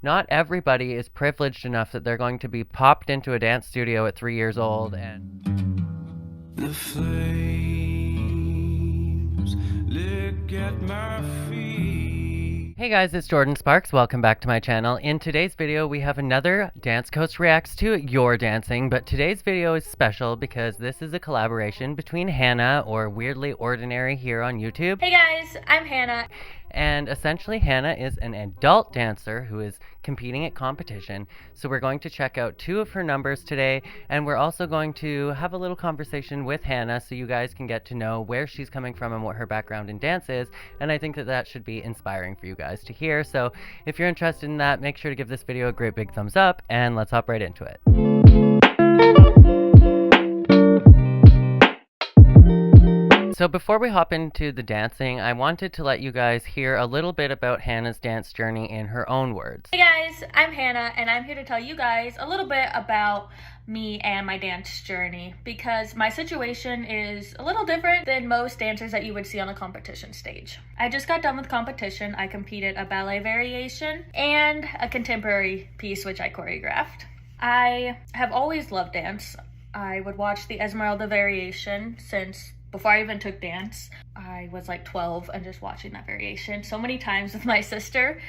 Not everybody is privileged enough that they're going to be popped into a dance studio at 3 years old and the flames lick at my feet. Hey guys, it's Jordan Sparks. Welcome back to my channel. In today's video, we have another Dance Coach Reacts to Your Dancing, but today's video is special because this is a collaboration between Hannah, or Weirdly Ordinary here on YouTube. Hey guys, I'm Hannah. And essentially, Hannah is an adult dancer who is competing at competition. So we're going to check out 2 of her numbers today, and we're also going to have a little conversation with Hannah so you guys can get to know where she's coming from and what her background in dance is. And I think that that should be inspiring for you guys to hear. So if you're interested in that, make sure to give this video a great big thumbs up, and let's hop right into it. So before we hop into the dancing, I wanted to let you guys hear a little bit about Hannah's dance journey in her own words. Hey guys, I'm Hannah, and I'm here to tell you guys a little bit about me and my dance journey, because my situation is a little different than most dancers that you would see on a competition stage. I just got done with competition. I competed a ballet variation and a contemporary piece which I choreographed. I have always loved dance. I would watch the Esmeralda variation since before I even took dance. I was like 12 and just watching that variation so many times with my sister,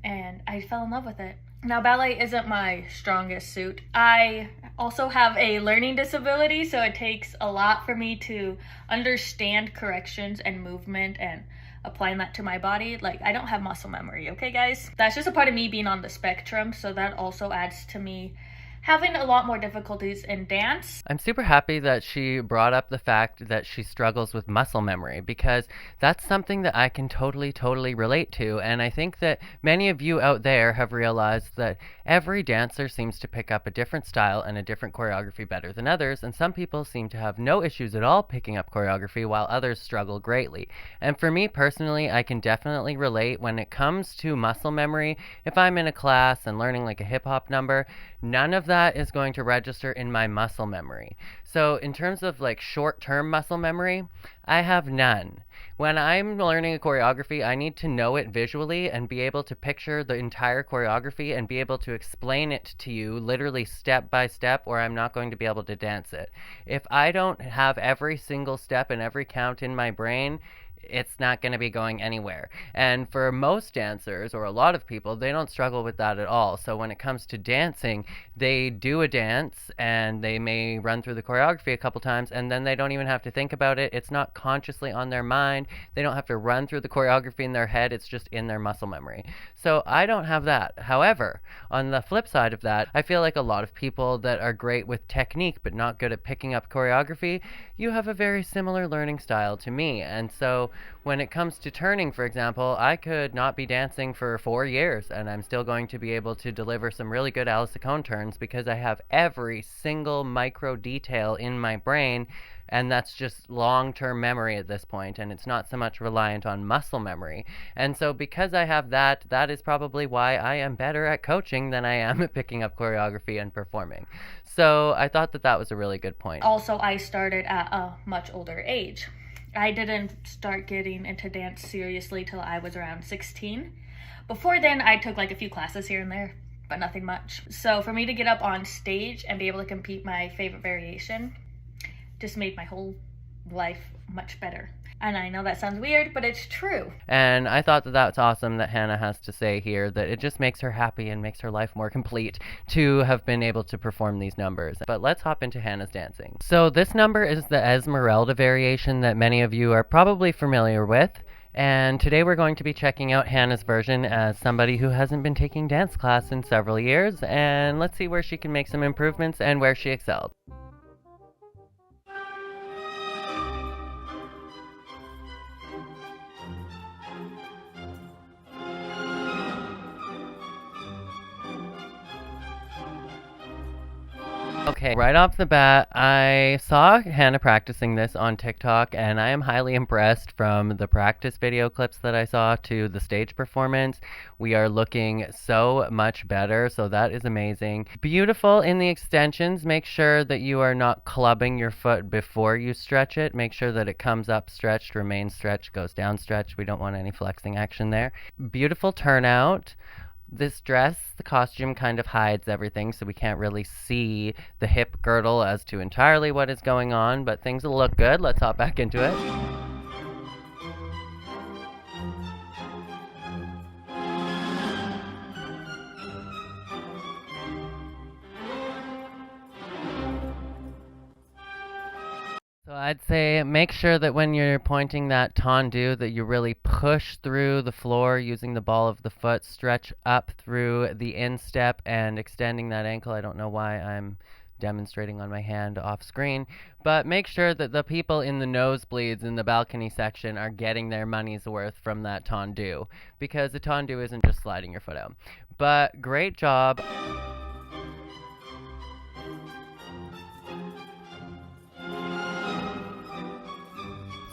and I fell in love with it. Now, ballet isn't my strongest suit. I also have a learning disability, so it takes a lot for me to understand corrections and movement and applying that to my body. Like, I don't have muscle memory, okay guys? That's just a part of me being on the spectrum, so that also adds to me having a lot more difficulties in dance. I'm super happy that she brought up the fact that she struggles with muscle memory, because that's something that I can totally relate to. And I think that many of you out there have realized that every dancer seems to pick up a different style and a different choreography better than others, and some people seem to have no issues at all picking up choreography while others struggle greatly. And for me personally, I can definitely relate when it comes to muscle memory. If I'm in a class and learning like a hip hop number, none of that is going to register in my muscle memory. So in terms of like short-term muscle memory, I have none. When I'm learning a choreography, I need to know it visually and be able to picture the entire choreography and be able to explain it to you literally step by step, or I'm not going to be able to dance it. If I don't have every single step and every count in my brain, it's not going to be going anywhere. And for most dancers, or a lot of people, they don't struggle with that at all. So when it comes to dancing, they do a dance and they may run through the choreography a couple times, and then they don't even have to think about it. It's not consciously on their mind. They don't have to run through the choreography in their head. It's just in their muscle memory. So I don't have that. However, on the flip side of that, I feel like a lot of people that are great with technique but not good at picking up choreography, you have a very similar learning style to me. And so when it comes to turning, for example, I could not be dancing for 4 years and I'm still going to be able to deliver some really good Alice Cone turns because I have every single micro detail in my brain, and that's just long-term memory at this point, and it's not so much reliant on muscle memory. And so because I have that, that is probably why I am better at coaching than I am at picking up choreography and performing. So I thought that that was a really good point. Also, I started at a much older age. I didn't start getting into dance seriously till I was around 16. Before then, I took like a few classes here and there, but nothing much. So for me to get up on stage and be able to compete my favorite variation just made my whole life much better. And I know that sounds weird, but it's true. And I thought that that's awesome that Hannah has to say here, that it just makes her happy and makes her life more complete to have been able to perform these numbers. But let's hop into Hannah's dancing. So this number is the Esmeralda variation that many of you are probably familiar with. And today we're going to be checking out Hannah's version as somebody who hasn't been taking dance class in several years. And let's see where she can make some improvements and where she excelled. Okay, right off the bat, I saw Hannah practicing this on TikTok, and I am highly impressed from the practice video clips that I saw to the stage performance. We are looking so much better, so that is amazing. Beautiful in the extensions. Make sure that you are not clubbing your foot before you stretch it. Make sure that it comes up stretched, remains stretched, goes down stretched. We don't want any flexing action there. Beautiful turnout. This dress, the costume kind of hides everything, so we can't really see the hip girdle as to entirely what is going on, but things will look good. Let's hop back into it. So I'd say make sure that when you're pointing that tendu that you really push through the floor using the ball of the foot, stretch up through the instep and extending that ankle. I don't know why I'm demonstrating on my hand off screen, but make sure that the people in the nosebleeds in the balcony section are getting their money's worth from that tendu, because the tendu isn't just sliding your foot out. But great job.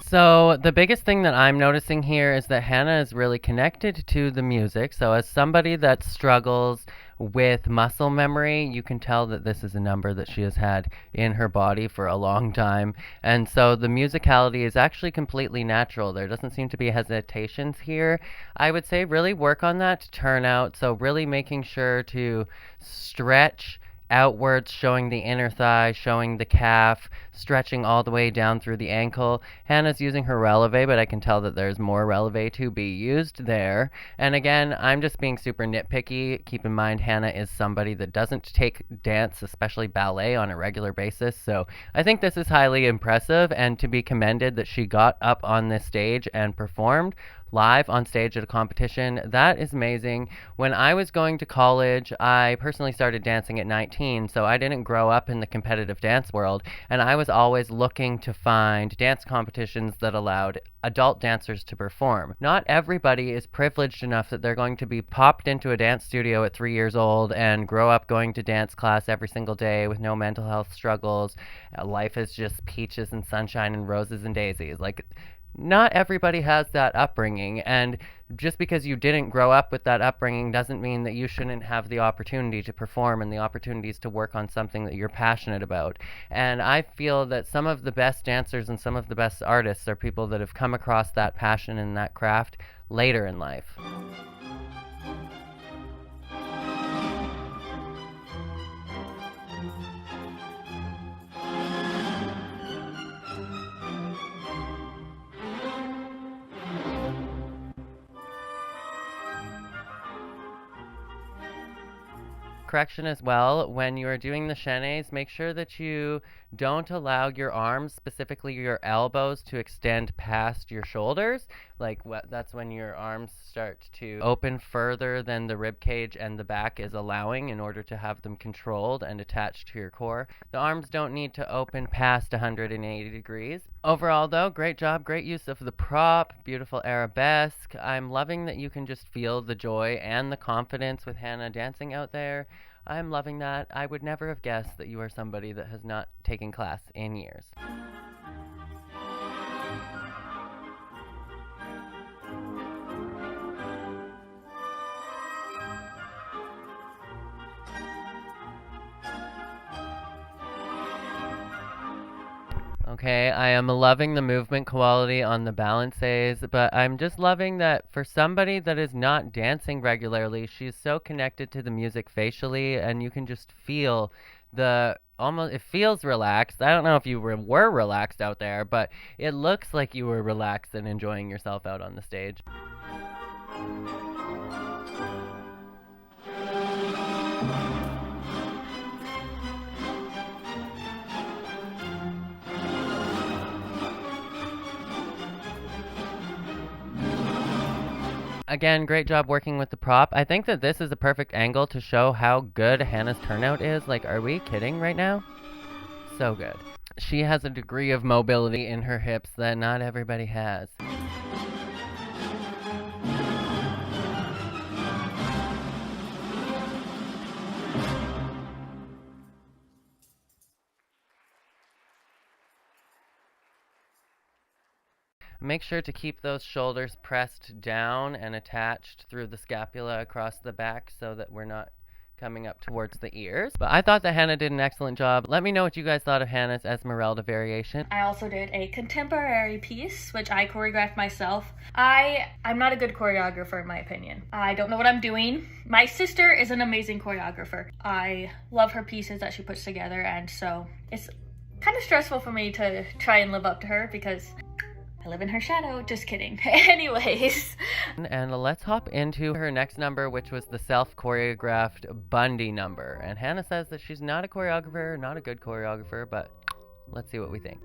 So the biggest thing that I'm noticing here is that Hannah is really connected to the music. So as somebody that struggles with muscle memory, you can tell that this is a number that she has had in her body for a long time. And so the musicality is actually completely natural. There doesn't seem to be hesitations here. I would say really work on that to turn out. So really making sure to stretch outwards, showing the inner thigh, showing the calf, stretching all the way down through the ankle. Hannah's using her releve, but I can tell that there's more releve to be used there. And again, I'm just being super nitpicky. Keep in mind, Hannah is somebody that doesn't take dance, especially ballet, on a regular basis. So I think this is highly impressive and to be commended that she got up on this stage and performed live on stage at a competition. That is amazing. When I was going to college, I personally started dancing at 19, so I didn't grow up in the competitive dance world, and I was always looking to find dance competitions that allowed adult dancers to perform. Not everybody is privileged enough that they're going to be popped into a dance studio at 3 years old and grow up going to dance class every single day with no mental health struggles. Life is just peaches and sunshine and roses and daisies. Like, not everybody has that upbringing, and just because you didn't grow up with that upbringing doesn't mean that you shouldn't have the opportunity to perform and the opportunities to work on something that you're passionate about. And I feel that some of the best dancers and some of the best artists are people that have come across that passion and that craft later in life. Correction as well, when you are doing the chaînés, make sure that you don't allow your arms, specifically your elbows, to extend past your shoulders. Like that's when your arms start to open further than the rib cage and the back is allowing in order to have them controlled and attached to your core. The arms don't need to open past 180 degrees. Overall, though, great job, great use of the prop, beautiful arabesque. I'm loving that you can just feel the joy and the confidence with Hannah dancing out there. I'm loving that. I would never have guessed that you are somebody that has not taken class in years. Okay, I am loving the movement quality on the balances, but I'm just loving that for somebody that is not dancing regularly, she's so connected to the music facially, and you can just feel the almost, it feels relaxed. I don't know if you were relaxed out there, but it looks like you were relaxed and enjoying yourself out on the stage. Again, great job working with the prop. I think that this is a perfect angle to show how good Hannah's turnout is. Like, are we kidding right now? So good. She has a degree of mobility in her hips that not everybody has. Make sure to keep those shoulders pressed down and attached through the scapula across the back so that we're not coming up towards the ears. But I thought that Hannah did an excellent job. Let me know what you guys thought of Hannah's Esmeralda variation. I also did a contemporary piece, which I choreographed myself. I'm not a good choreographer in my opinion. I don't know what I'm doing. My sister is an amazing choreographer. I love her pieces that she puts together, and so it's kind of stressful for me to try and live up to her because I live in her shadow. Just kidding. Anyways. And let's hop into her next number, which was the self-choreographed Bundy number. And Hannah says that she's not a choreographer, not a good choreographer, but let's see what we think.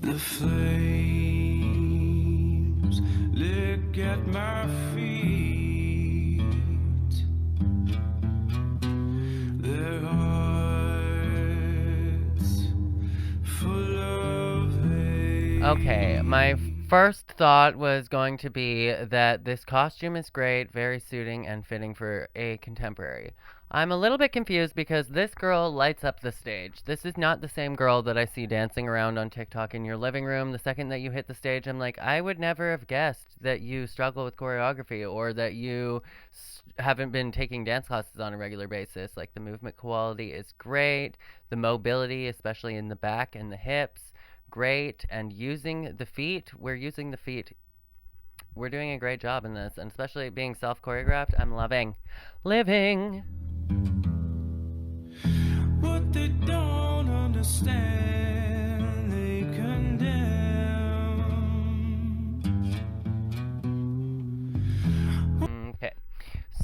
The flames lick at my feet. Their hearts full of hate. Okay, my first thought was going to be that this costume is great, very suiting and fitting for a contemporary. I'm a little bit confused because this girl lights up the stage. This is not the same girl that I see dancing around on TikTok in your living room. The second that you hit the stage, I'm like, I would never have guessed that you struggle with choreography or that you haven't been taking dance classes on a regular basis. Like, the movement quality is great, the mobility, especially in the back and the hips, great, and using the feet, we're doing a great job in this, and especially being self-choreographed, I'm loving. Living. What they don't understand, they condemn. Okay.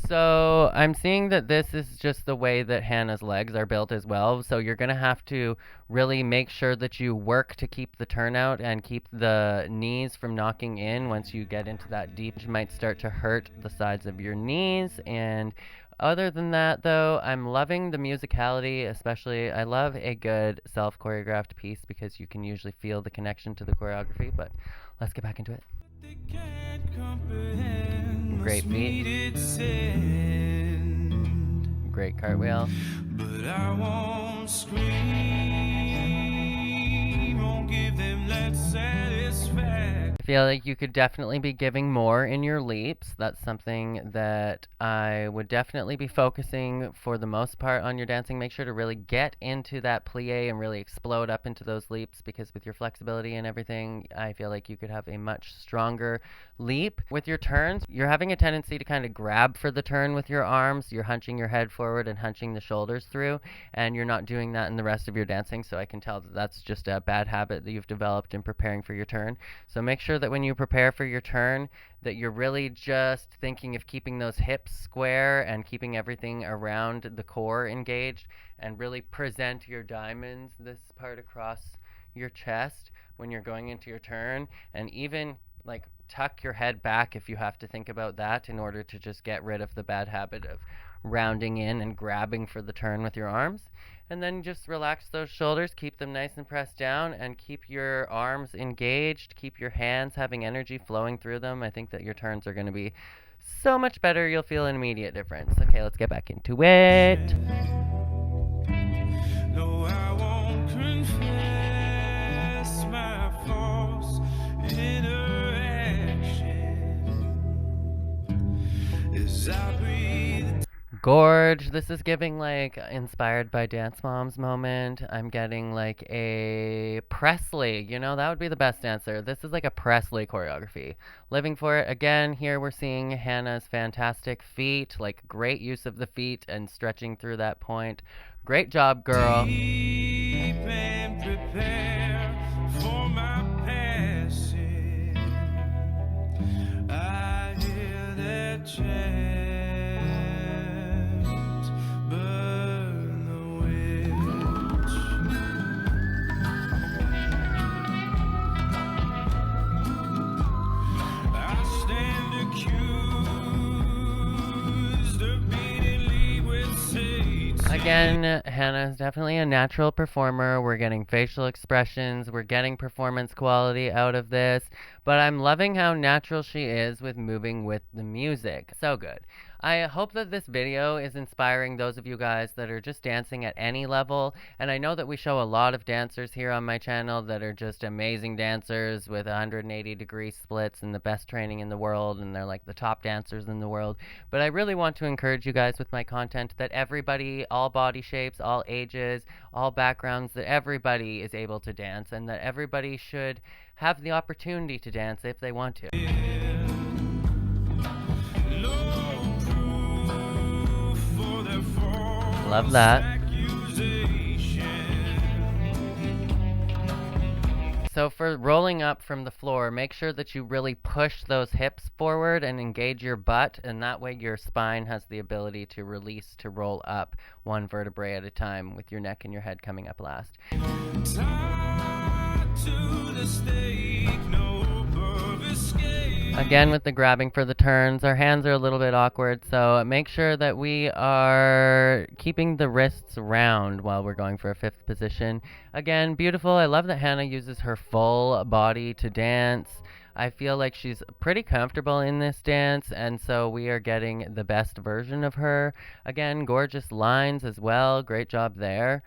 So I'm seeing that this is just the way that Hannah's legs are built as well. So you're going to have to really make sure that you work to keep the turnout and keep the knees from knocking in once you get into that deep. You might start to hurt the sides of your knees. And other than that, though, I'm loving the musicality, especially I love a good self-choreographed piece because you can usually feel the connection to the choreography. But let's get back into it. Great feet. Great cartwheel. But I won't scream, won't give them that satisfaction. I feel like you could definitely be giving more in your leaps. That's something that I would definitely be focusing for the most part on your dancing. Make sure to really get into that plie and really explode up into those leaps, because with your flexibility and everything, I feel like you could have a much stronger leap. With your turns, you're having a tendency to kind of grab for the turn with your arms. You're hunching your head forward and hunching the shoulders through, and you're not doing that in the rest of your dancing, so I can tell that that's just a bad habit that you've developed in preparing for your turn. So make sure that when you prepare for your turn, that you're really just thinking of keeping those hips square and keeping everything around the core engaged, and really present your diamonds, this part across your chest when you're going into your turn, and even like tuck your head back if you have to think about that in order to just get rid of the bad habit of rounding in and grabbing for the turn with your arms. And then just relax those shoulders, keep them nice and pressed down, and keep your arms engaged, keep your hands having energy flowing through them. I think that your turns are going to be so much better, you'll feel an immediate difference. Okay, let's get back into it. No, I won't confess my false interaction as I breathe. Gorge. This is giving like inspired by Dance Moms moment. I'm getting like a Presley. You know, that would be the best dancer. This is like a Presley choreography. Living for it. Again, here we're seeing Hannah's fantastic feet, like great use of the feet and stretching through that point. Great job, girl. Deep and prepare for my passing. I hear that chant. Again, Hannah is definitely a natural performer. We're getting facial expressions. We're getting performance quality out of this. But I'm loving how natural she is with moving with the music. So good. I hope that this video is inspiring those of you guys that are just dancing at any level. And I know that we show a lot of dancers here on my channel that are just amazing dancers with 180-degree splits and the best training in the world, and they're like the top dancers in the world. But I really want to encourage you guys with my content that everybody, all body shapes, all ages, all backgrounds, that everybody is able to dance, and that everybody should have the opportunity to dance if they want to. Love that. So for rolling up from the floor, make sure that you really push those hips forward and engage your butt, and that way your spine has the ability to release to roll up one vertebrae at a time, with your neck and your head coming up last. Again, with the grabbing for the turns, our hands are a little bit awkward, so make sure that we are keeping the wrists round while we're going for a fifth position. Again, beautiful. I love that Hannah uses her full body to dance. I feel like she's pretty comfortable in this dance, and so we are getting the best version of her. Again, gorgeous lines as well. Great job there.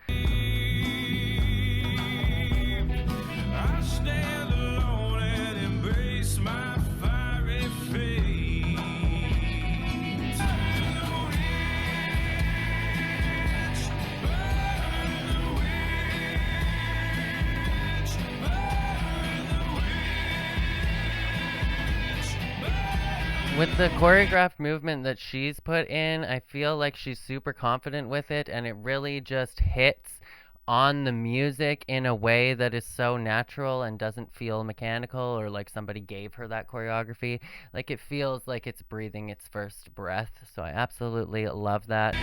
With the choreographed movement that she's put in, I feel like she's super confident with it, and it really just hits on the music in a way that is so natural and doesn't feel mechanical or like somebody gave her that choreography. Like, it feels like it's breathing its first breath, so I absolutely love that.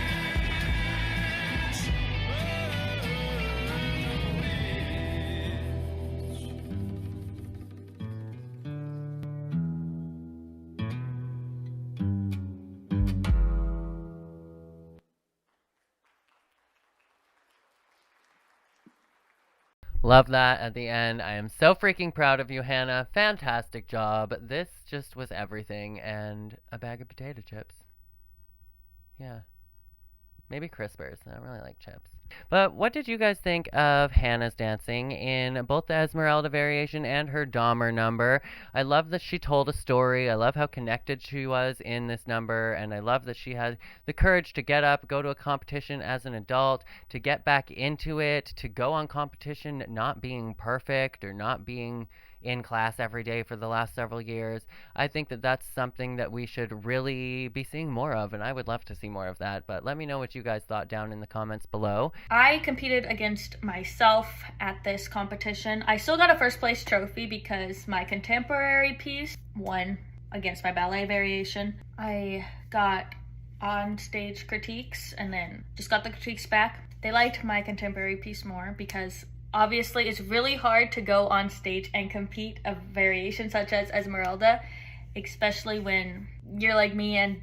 Love that at the end. I am so freaking proud of you, Hannah. Fantastic job. This just was everything, and a bag of potato chips. Yeah. Maybe Crispers. I don't really like chips. But what did you guys think of Hannah's dancing in both the Esmeralda variation and her Dahmer number? I love that she told a story. I love how connected she was in this number, and I love that she had the courage to get up, go to a competition as an adult, to get back into it, to go on competition not being perfect or not being in class every day for the last several years. I think that that's something that we should really be seeing more of, and I would love to see more of that. But let me know what you guys thought down in the comments below. I competed against myself at this competition. I still got a first place trophy because my contemporary piece won against my ballet variation. I got on stage critiques and then just got the critiques back. They liked my contemporary piece more because obviously it's really hard to go on stage and compete a variation such as Esmeralda, especially when you're like me and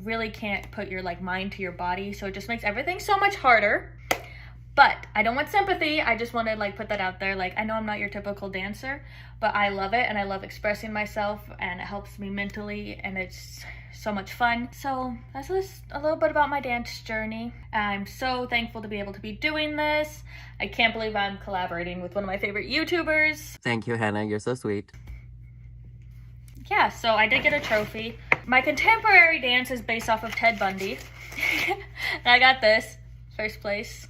really can't put your like mind to your body, so it just makes everything so much harder. But I don't want sympathy. I just want to like put that out there. Like, I know I'm not your typical dancer, but I love it and I love expressing myself, and it helps me mentally, and it's so much fun. So that's just a little bit about my dance journey. I'm so thankful to be able to be doing this. I can't believe I'm collaborating with one of my favorite YouTubers. Thank you, Hannah. You're so sweet. Yeah, so I did get a trophy. My contemporary dance is based off of Ted Bundy. And I got this, first place,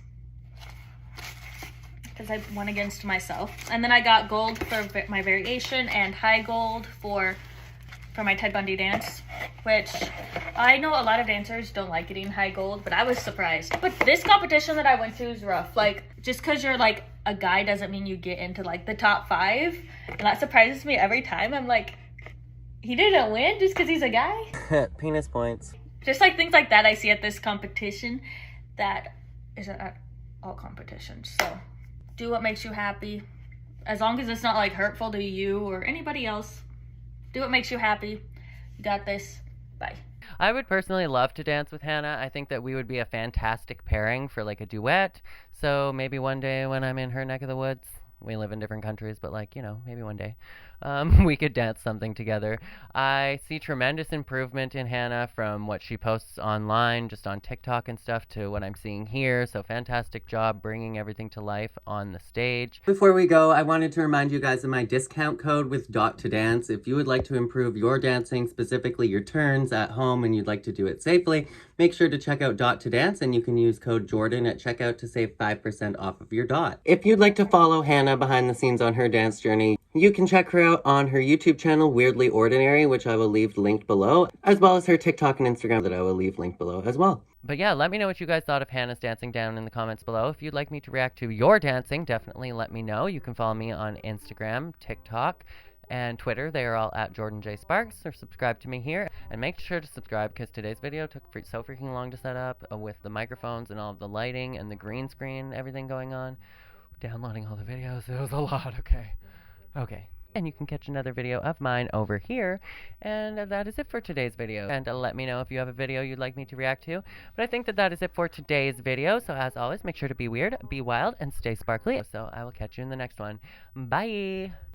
because I won against myself. And then I got gold for my variation and high gold for my Ted Bundy dance, which I know a lot of dancers don't like getting high gold, but I was surprised. But this competition that I went to is rough. Like, just because you're like a guy doesn't mean you get into like the top 5. And that surprises me every time. I'm like, he didn't win just because he's a guy? Penis points. Just like things like that I see at this competition that isn't at all competitions. So do what makes you happy. As long as it's not like hurtful to you or anybody else. Do what makes you happy. You got this. Bye. I would personally love to dance with Hannah. I think that we would be a fantastic pairing for like a duet. So maybe one day when I'm in her neck of the woods. We live in different countries, but like, you know, maybe one day. we could dance something together. I see tremendous improvement in Hannah from what she posts online, just on TikTok and stuff, to what I'm seeing here. So fantastic job bringing everything to life on the stage. Before we go, I wanted to remind you guys of my discount code with Dot to Dance. If you would like to improve your dancing, specifically your turns at home, and you'd like to do it safely, make sure to check out Dot to Dance, and you can use code Jordan at checkout to save 5% off of your Dot. If you'd like to follow Hannah behind the scenes on her dance journey, you can check her out on her YouTube channel, Weirdly Ordinary, which I will leave linked below, as well as her TikTok and Instagram that I will leave linked below as well. But yeah, let me know what you guys thought of Hannah's dancing down in the comments below. If you'd like me to react to your dancing, definitely let me know. You can follow me on Instagram, TikTok, and Twitter. They are all at Jordan J. Sparks, or subscribe to me here. And make sure to subscribe because today's video took so freaking long to set up with the microphones and all of the lighting and the green screen, everything going on. Downloading all the videos, it was a lot, okay. Okay. And you can catch another video of mine over here. And that is it for today's video. And let me know if you have a video you'd like me to react to. But I think that is it for today's video. So as always, make sure to be weird, be wild, and stay sparkly. So I will catch you in the next one. Bye!